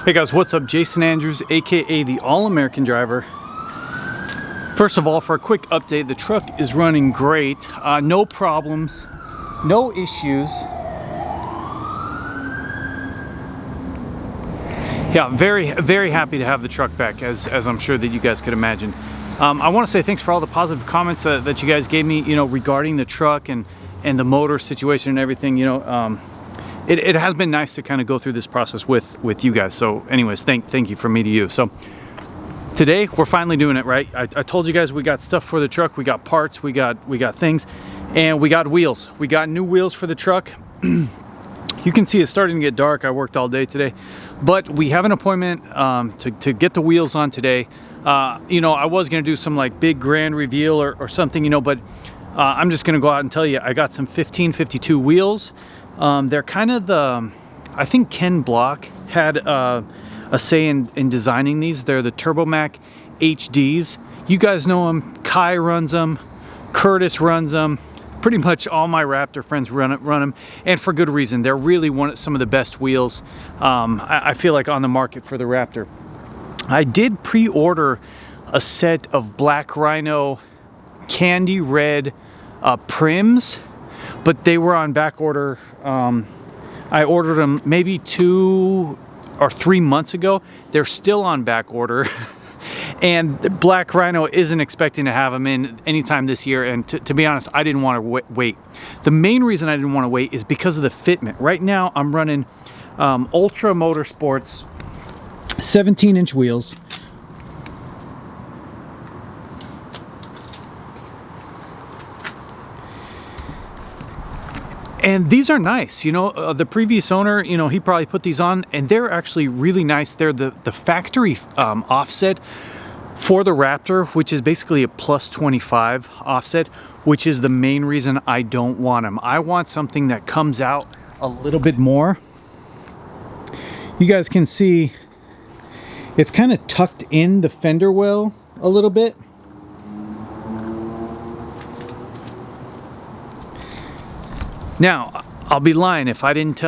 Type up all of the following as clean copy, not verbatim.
Hey guys, what's up? Jason Andrews, aka the All-American Driver. First of all, for a quick update, the truck is running great. No problems, no issues. Yeah, very happy to have the truck back, as I'm sure that you guys could imagine. I want to say thanks for all the positive comments that you guys gave me, regarding the truck and the motor situation and everything. It has been nice to kind of go through this process with you guys. So anyways, thank you from me to you. So today we're finally doing it, right? I told you guys we got stuff for the truck, we got parts, we got things, and we got wheels. We got new wheels for the truck. You can see it's starting to get dark. I worked all day today, but we have an appointment to get the wheels on today. I was gonna do some like big grand reveal or something, but I'm just gonna go out and tell you I got some 1552 wheels. They're kind of I think Ken Block had a say in designing these. They're the Turbomac HDs. You guys know them. Kai runs them, Curtis runs them. Pretty much all my Raptor friends run them, and for good reason. They're really some of the best wheels I feel like on the market for the Raptor. I did pre-order a set of Black Rhino candy red Prims, but they were on back order. I ordered them maybe 2 or 3 months ago. They're still on back order. And the Black Rhino isn't expecting to have them in anytime this year. And to be honest, I didn't want to wait. The main reason I didn't want to wait is because of the fitment. Right now I'm running Ultra Motorsports 17-inch wheels. And these are nice, the previous owner, he probably put these on, and they're actually really nice. They're the factory offset for the Raptor, which is basically a +25 offset, which is the main reason I don't want them. I want something that comes out a little bit more. You guys can see it's kind of tucked in the fender well a little bit. Now, I'll be lying if I didn't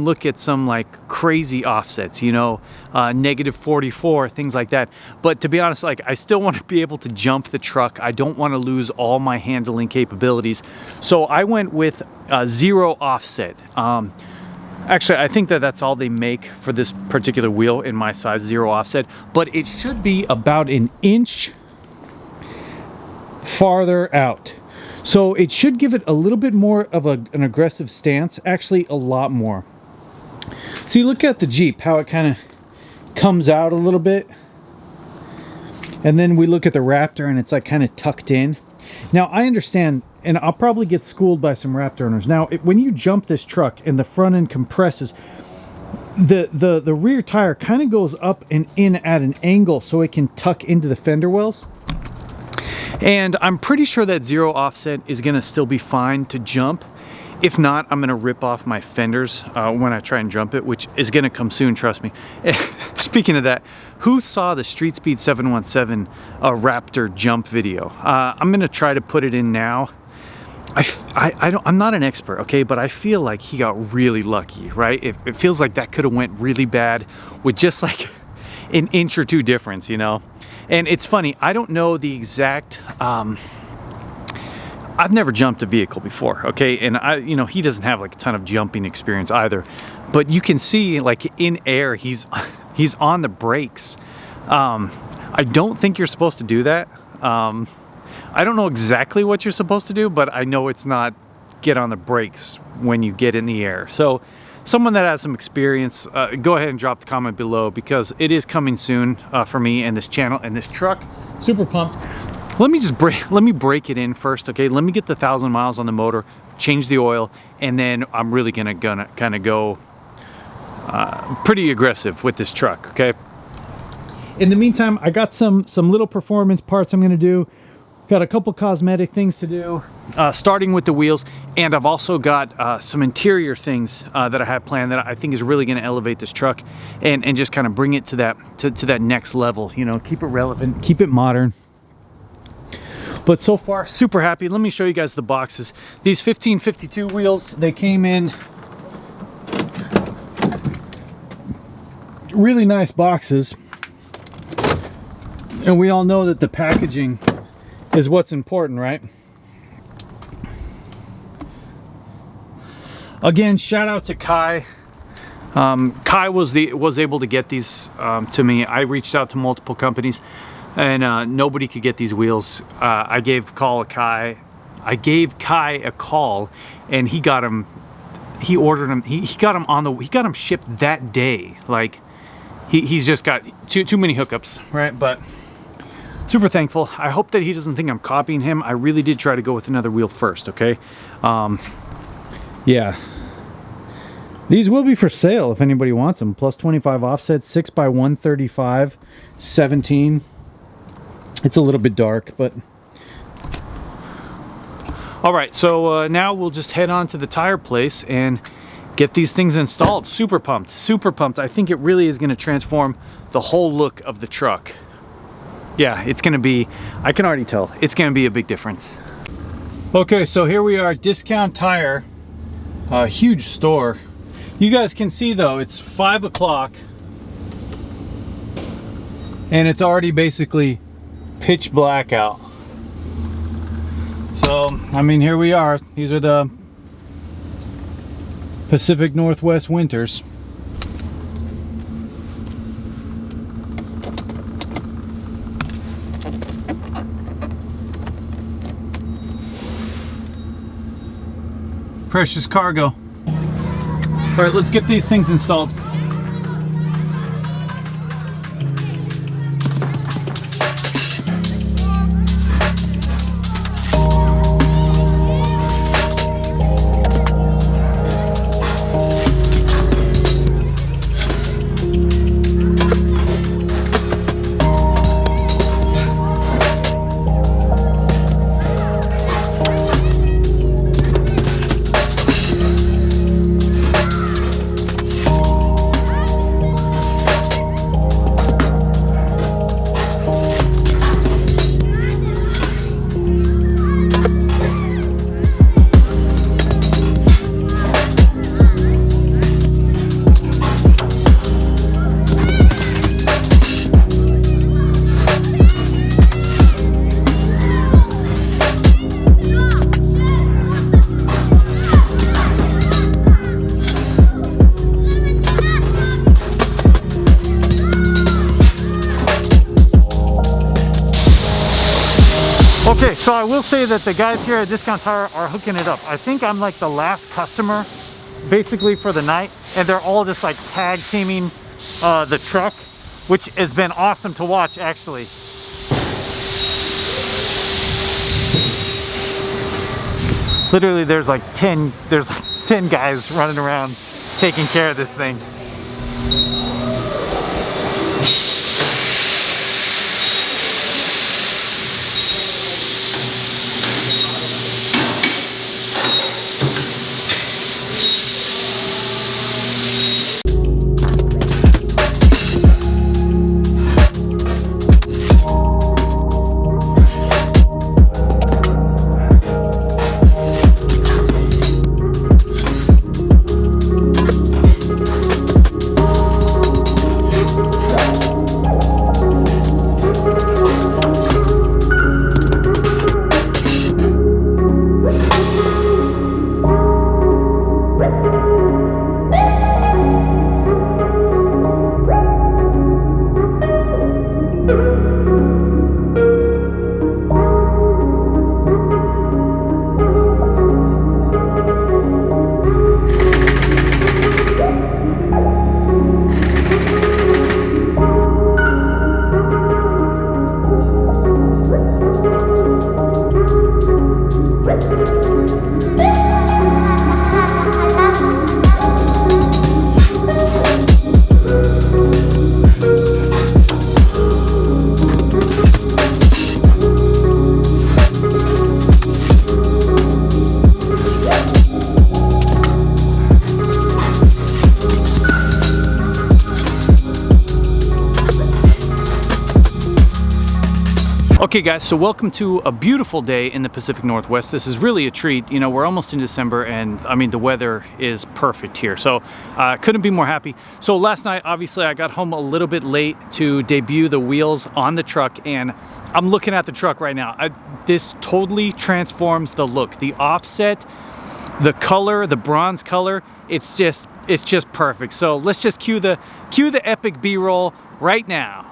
look at some like crazy offsets, -44, things like that. But to be honest, I still want to be able to jump the truck. I don't want to lose all my handling capabilities. So I went with 0 offset. Actually, I think that's all they make for this particular wheel in my size, 0 offset. But it should be about an inch farther out. So it should give it a little bit more of an aggressive stance, actually a lot more. See, look at the Jeep, how it kind of comes out a little bit. And then we look at the Raptor and it's like kind of tucked in. Now I understand, and I'll probably get schooled by some Raptor owners. Now, when you jump this truck and the front end compresses, the rear tire kind of goes up and in at an angle so it can tuck into the fender wells. And I'm pretty sure that 0 offset is gonna still be fine to jump. If not, I'm gonna rip off my fenders when I try and jump it, which is gonna come soon, trust me. Speaking of that, who saw the Street Speed 717 Raptor jump video? I'm gonna try to put it in now. I'm not an expert, okay, but I feel like he got really lucky, right? It feels like that could have went really bad with just like an inch or 2 difference, And it's funny, I don't know the exact, I've never jumped a vehicle before, okay? And he doesn't have like a ton of jumping experience either. But you can see like in air, he's on the brakes. I don't think you're supposed to do that. I don't know exactly what you're supposed to do, but I know it's not get on the brakes when you get in the air. So someone that has some experience, go ahead and drop the comment below, because it is coming soon for me and this channel and this truck. Super pumped. Let me break it in first, okay? Let me get the 1,000 miles on the motor, change the oil, and then I'm really gonna kind of go pretty aggressive with this truck, okay? In the meantime, I got some little performance parts I'm gonna do. Got a couple cosmetic things to do, starting with the wheels, and I've also got some interior things that I have planned that I think is really going to elevate this truck and just kind of bring it to that next level. Keep it relevant, keep it modern. But so far, super happy. Let me show you guys the boxes. These 1552 wheels, they came in really nice boxes. And we all know that the packaging is what's important, right? Again, shout out to Kai. Kai was able to get these to me. I reached out to multiple companies, and nobody could get these wheels. I gave Kai a call, and he got them. He ordered them. He got them he got them shipped that day. Like he's just got too many hookups, right? But super thankful. I hope that he doesn't think I'm copying him. I really did try to go with another wheel first. Okay. Yeah. These will be for sale if anybody wants them. Plus 25 offset, 6x135, 17. It's a little bit dark, but... Alright, so now we'll just head on to the tire place and get these things installed. Super pumped, super pumped. I think it really is going to transform the whole look of the truck. Yeah, it's going to be, I can already tell, it's going to be a big difference. Okay, so here we are, Discount Tire. Huge store. You guys can see though, it's 5 o'clock and it's already basically pitch black out. So, I mean, here we are. These are the Pacific Northwest winters. Precious cargo. All right, let's get these things installed. Okay, so I will say that the guys here at Discount Tire are hooking it up. I think I'm like the last customer basically for the night, and they're all just like tag teaming the truck, which has been awesome to watch actually. Literally there's like 10 guys running around taking care of this thing. Okay guys, so welcome to a beautiful day in the Pacific Northwest. This is really a treat. You know, we're almost in December and I mean the weather is perfect here. So couldn't be more happy. So last night, obviously I got home a little bit late to debut the wheels on the truck, and I'm looking at the truck right now. This totally transforms the look. The offset, the color, the bronze color, it's just perfect. So let's just cue the epic B-roll right now.